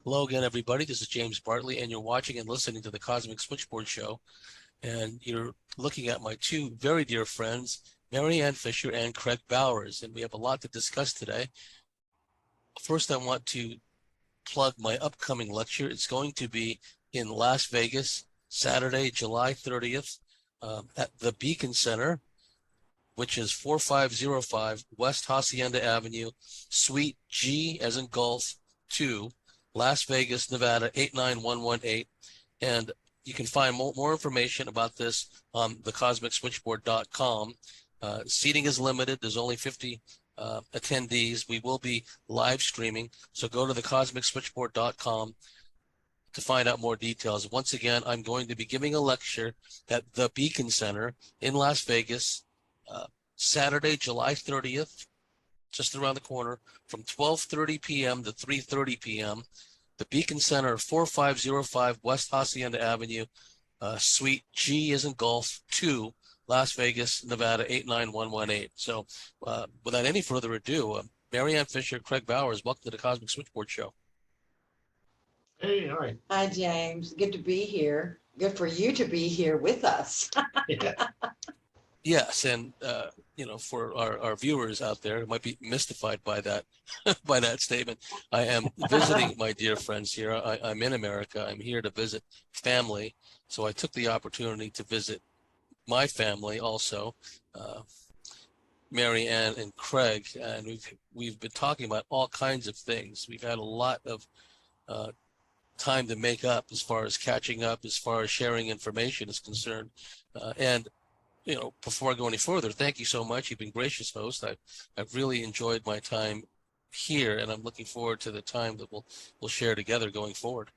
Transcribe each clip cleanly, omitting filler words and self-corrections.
Hello again, everybody. This is James Bartley, and you're watching and listening to the Cosmic Switchboard Show. And you're looking at my two very dear friends, Mary Ann Fisher and Craig Bowers. And we have a lot to discuss today. First, I want to plug my upcoming lecture. It's going to be in Las Vegas, Saturday, July 30th, at the Beacon Center, which is 4505 West Hacienda Avenue, Suite G as in golf 2, Las Vegas, Nevada 89118. And you can find more information about this on thecosmicswitchboard.com. Seating is limited. There's only 50 attendees. We will be live streaming. So go to thecosmicswitchboard.com to find out more details. Once again, I'm going to be giving a lecture at the Beacon Center in Las Vegas, Saturday, July 30th, just around the corner, from 12:30 p.m. to 3:30 p.m. The Beacon Center, 4505 West Hacienda Avenue, Suite G as in golf 2, Las Vegas, Nevada 89118. So without any further ado, Mary Ann Fisher, Craig Bowers, welcome to the Cosmic Switchboard Show. Hey, all right. Hi, James. Good to be here. Good for you to be here with us. Yeah. Yes, and for our viewers out there who might be mystified by that by that statement, I am visiting my dear friends here. I'm in America. I'm here to visit family, so I took the opportunity to visit my family also, Mary Ann and Craig, and we've been talking about all kinds of things. We've had a lot of time to make up as far as catching up, as far as sharing information is concerned, and before I go any further, thank you so much. You've been gracious host. I've really enjoyed my time here, and I'm looking forward to the time that we'll share together going forward.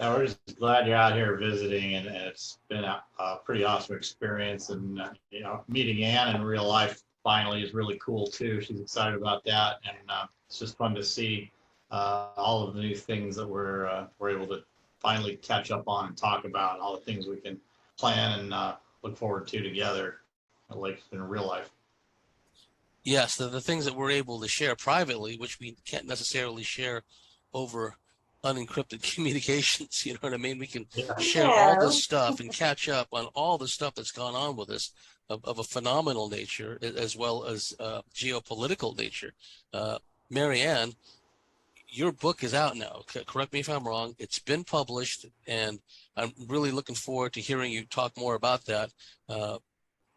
We're just glad you're out here visiting, and it's been a pretty awesome experience. And meeting Ann in real life finally is really cool too. She's excited about that, and it's just fun to see all of the new things that we're able to finally catch up on and talk about, all the things we can plan and look forward to together, like in real life. Yes, the things that we're able to share privately, which we can't necessarily share over unencrypted communications, you know what I mean? We can share all this stuff and catch up on all the stuff that's gone on with us of a phenomenal nature, as well as geopolitical nature. Mary Ann, your book is out now. Correct me if I'm wrong. It's been published, and I'm really looking forward to hearing you talk more about that.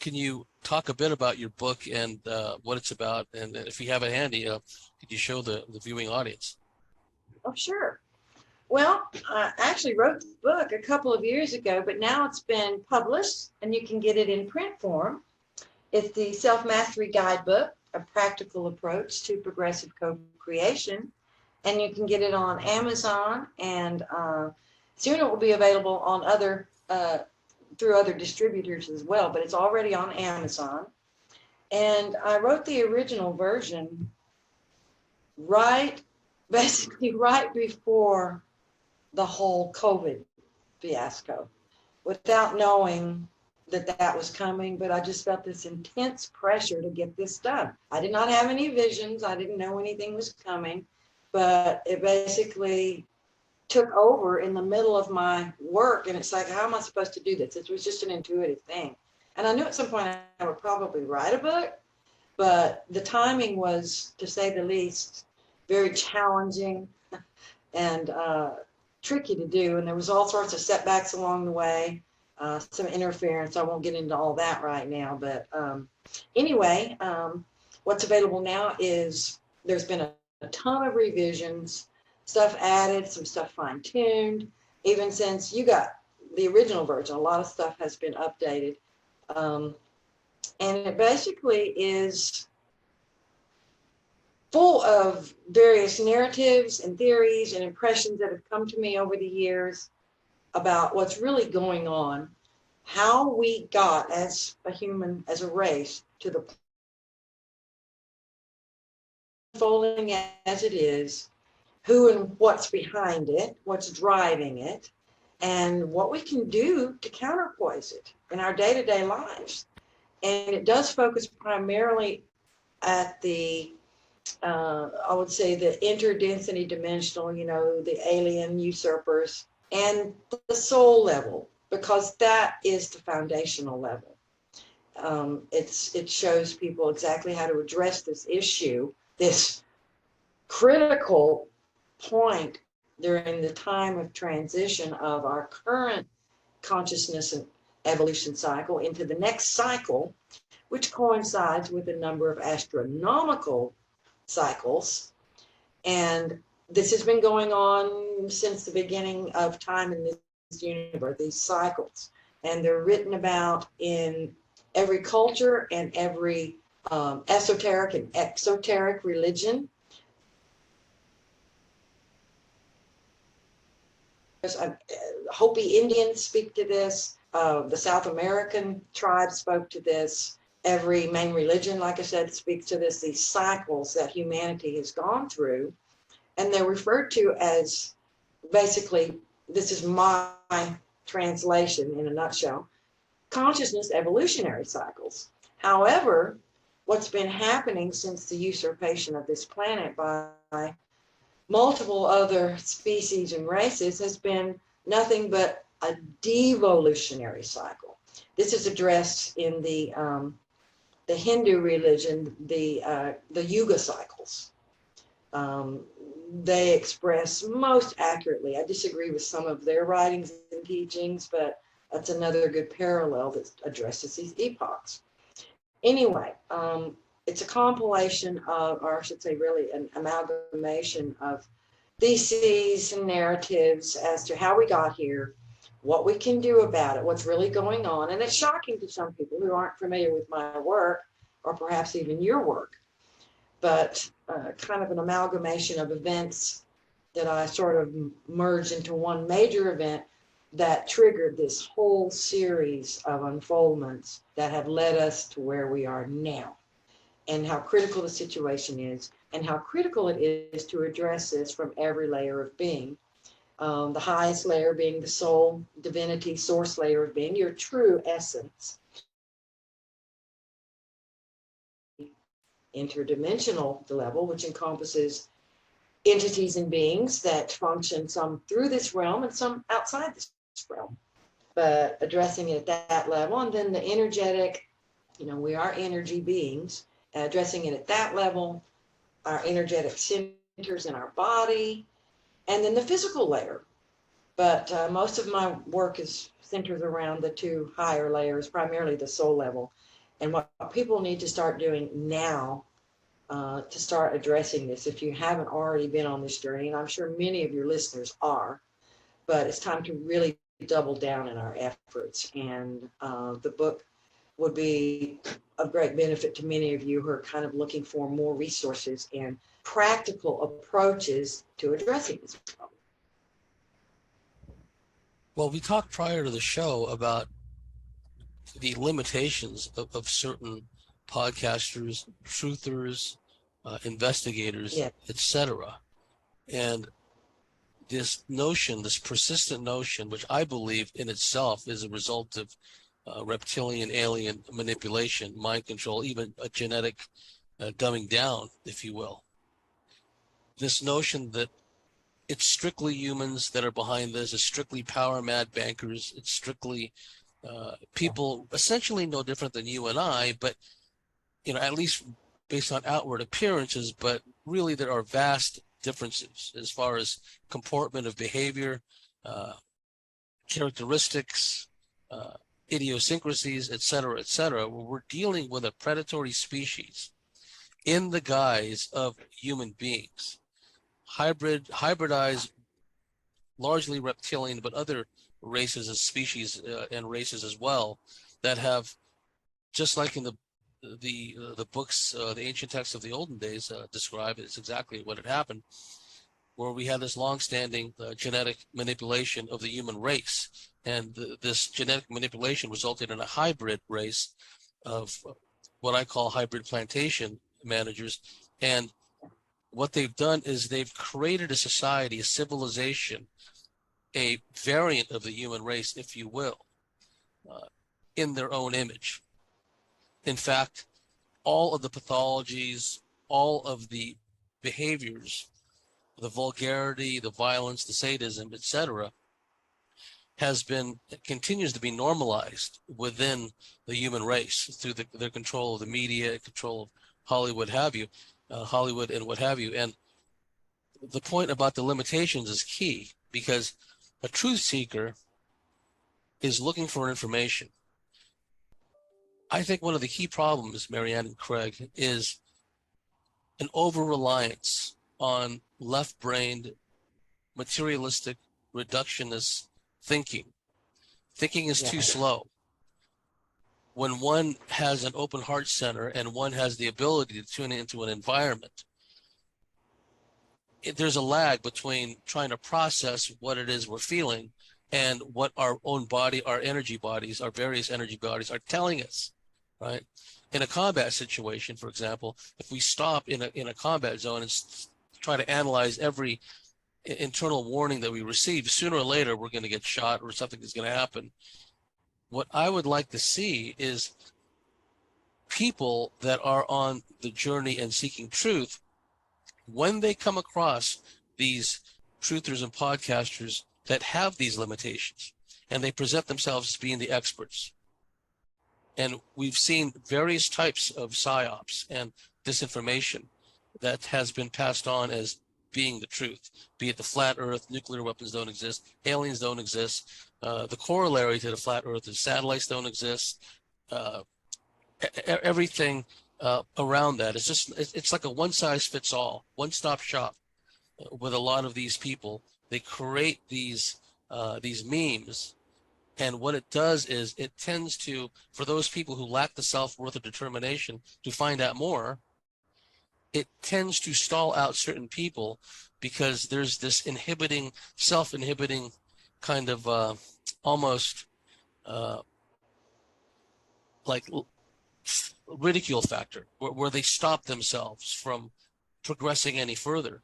Can you talk a bit about your book and what it's about? And if you have it handy, could you show the viewing audience? Oh, sure. Well, I actually wrote the book a couple of years ago, but now it's been published, and you can get it in print form. It's the Self-Mastery Guidebook, a practical approach to progressive co-creation. And you can get it on Amazon, and soon it will be available on through other distributors as well, but it's already on Amazon. And I wrote the original version basically right before the whole COVID fiasco, without knowing that was coming, but I just felt this intense pressure to get this done. I did not have any visions. I didn't know anything was coming. But it basically took over in the middle of my work. And it's like, how am I supposed to do this? It was just an intuitive thing. And I knew at some point I would probably write a book, but the timing was, to say the least, very challenging and tricky to do. And there was all sorts of setbacks along the way, some interference. I won't get into all that right now. But anyway, what's available now is there's been a ton of revisions, stuff added, some stuff fine-tuned. Even since you got the original version, a lot of stuff has been updated. And it basically is full of various narratives and theories and impressions that have come to me over the years about what's really going on, how we got as a human, as a race, to the unfolding as it is, who and what's behind it, what's driving it, and what we can do to counterpoise it in our day-to-day lives. And it does focus primarily at the I would say the interdensity dimensional, the alien usurpers, and the soul level, because that is the foundational level. It shows people exactly how to address this issue, this critical point during the time of transition of our current consciousness and evolution cycle into the next cycle, which coincides with a number of astronomical cycles. And this has been going on since the beginning of time in this universe, these cycles. And they're written about in every culture and every esoteric and exoteric religion. Hopi Indians speak to this. The South American tribes spoke to this. Every main religion, like I said, speaks to this, these cycles that humanity has gone through. And they're referred to as, basically, this is my translation in a nutshell, consciousness evolutionary cycles. However, what's been happening since the usurpation of this planet by multiple other species and races has been nothing but a devolutionary cycle. This is addressed in the Hindu religion, the Yuga cycles. They express most accurately. I disagree with some of their writings and teachings, but that's another good parallel that addresses these epochs. Anyway, it's a compilation of, or I should say really an amalgamation of theses and narratives as to how we got here, what we can do about it, what's really going on. And it's shocking to some people who aren't familiar with my work, or perhaps even your work, but kind of an amalgamation of events that I sort of merged into one major event that triggered this whole series of unfoldments that have led us to where we are now, and how critical the situation is, and how critical it is to address this from every layer of being. The highest layer being the soul, divinity, source layer of being, your true essence. Interdimensional level, which encompasses entities and beings that function some through this realm and some outside this realm, but addressing it at that level. And then the energetic, we are energy beings, addressing it at that level, our energetic centers in our body, and then the physical layer. But most of my work is centered around the two higher layers, primarily the soul level. And what people need to start doing now to start addressing this, if you haven't already been on this journey, and I'm sure many of your listeners are, but it's time to really double down in our efforts. And the book would be of great benefit to many of you who are kind of looking for more resources and practical approaches to addressing this problem. Well, we talked prior to the show about the limitations of certain podcasters, truthers, investigators, Yeah. etc. And this notion, this persistent notion, which I believe in itself is a result of reptilian alien manipulation, mind control, even a genetic dumbing down, if you will. This notion that it's strictly humans that are behind this, it's strictly power mad bankers, it's strictly people essentially no different than you and I, but at least based on outward appearances, but really there are vast differences as far as comportment of behavior, characteristics, idiosyncrasies, et cetera, where we're dealing with a predatory species in the guise of human beings, hybridized, largely reptilian, but other races and species and races as well that have, just like in the books, the ancient texts of the olden days describe, it's exactly what had happened, where we had this long-standing genetic manipulation of the human race. And this genetic manipulation resulted in a hybrid race of what I call hybrid plantation managers. And what they've done is they've created a society, a civilization, a variant of the human race, if you will, in their own image. In fact, all of the pathologies, all of the behaviors, the vulgarity, the violence, the sadism, etc., continues to be normalized within the human race through their control of the media, control of Hollywood, Hollywood and what have you. And the point about the limitations is key, because a truth seeker is looking for information. I think one of the key problems, Marianne and Craig, is an over-reliance on left-brained, materialistic, reductionist thinking. Thinking is too slow. When one has an open heart center and one has the ability to tune into an environment, there's a lag between trying to process what it is we're feeling and what our own body, our energy bodies, our various energy bodies are telling us, right? In a combat situation, for example, if we stop in a combat zone and try to analyze every internal warning that we receive, sooner or later we're going to get shot or something is going to happen. What I would like to see is people that are on the journey and seeking truth, when they come across these truthers and podcasters that have these limitations and they present themselves as being the experts. And we've seen various types of psyops and disinformation that has been passed on as being the truth, be it the flat earth, nuclear weapons don't exist, aliens don't exist. The corollary to the flat earth is satellites don't exist. Everything around that is it's like a one size fits all, one stop shop with a lot of these people. They create these memes. And what it does is it tends to, for those people who lack the self-worth or determination to find out more, it tends to stall out certain people because there's this self-inhibiting kind of almost like ridicule factor where they stop themselves from progressing any further.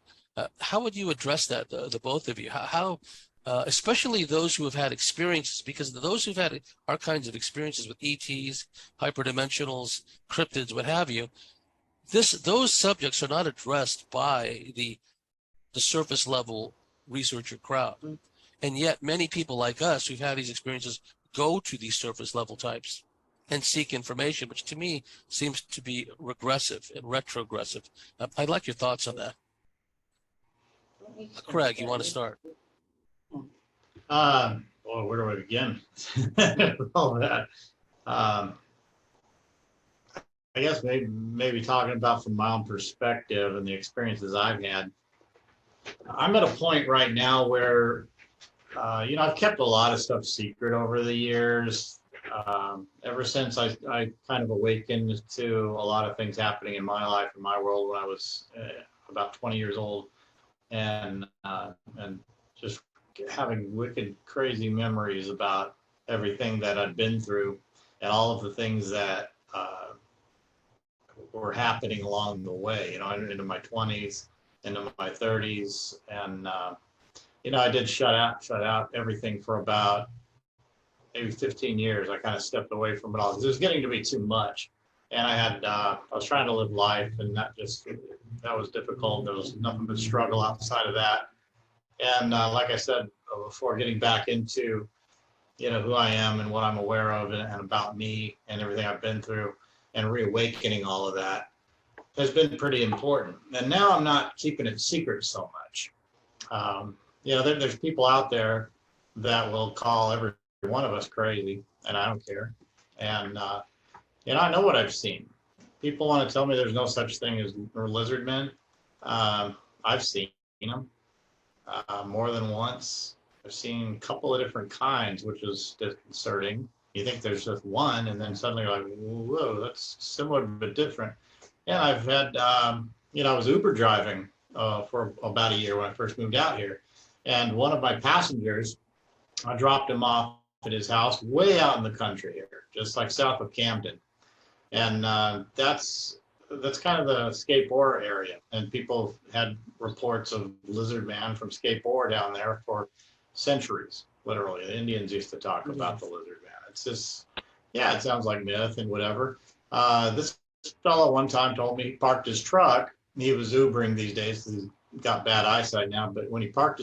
How would you address that, the both of you? How especially those who have had experiences, because those who've had our kinds of experiences with ETs, hyperdimensionals, cryptids, what have you, those subjects are not addressed by the surface level researcher crowd. And yet many people like us who've had these experiences go to these surface level types and seek information, which to me seems to be regressive and retrogressive. I'd like your thoughts on that. Craig, you want to start? Well, where do I begin with all of that? I guess maybe talking about from my own perspective and the experiences I've had. I'm at a point right now where, I've kept a lot of stuff secret over the years. Ever since I kind of awakened to a lot of things happening in my life, in my world, when I was about 20 years old, and just having wicked, crazy memories about everything that I'd been through and all of the things that were happening along the way, into my 20s, into my 30s. And, I did shut out everything for about maybe 15 years. I kind of stepped away from it all because it was getting to be too much. And I was trying to live life, and that was difficult. There was nothing but struggle outside of that. And like I said before, getting back into, who I am and what I'm aware of and about me and everything I've been through and reawakening all of that has been pretty important. And now I'm not keeping it secret so much. There's people out there that will call every one of us crazy, and I don't care. And, I know what I've seen. People want to tell me there's no such thing as lizard men. I've seen them more than once. I've seen a couple of different kinds, which is disconcerting. You think there's just one, and then suddenly you're like, whoa, that's similar but different. And I've had, I was Uber driving for about a year when I first moved out here. And one of my passengers, I dropped him off at his house way out in the country here, just like south of Camden. And that's kind of the Scape Ore area. And people had reports of lizard man from Scape Ore down there for centuries, literally. The Indians used to talk about the lizard man. It's just, it sounds like myth and whatever. This fellow one time told me he parked his truck. He was Ubering these days. 'Cause he's got bad eyesight now, but when he parked his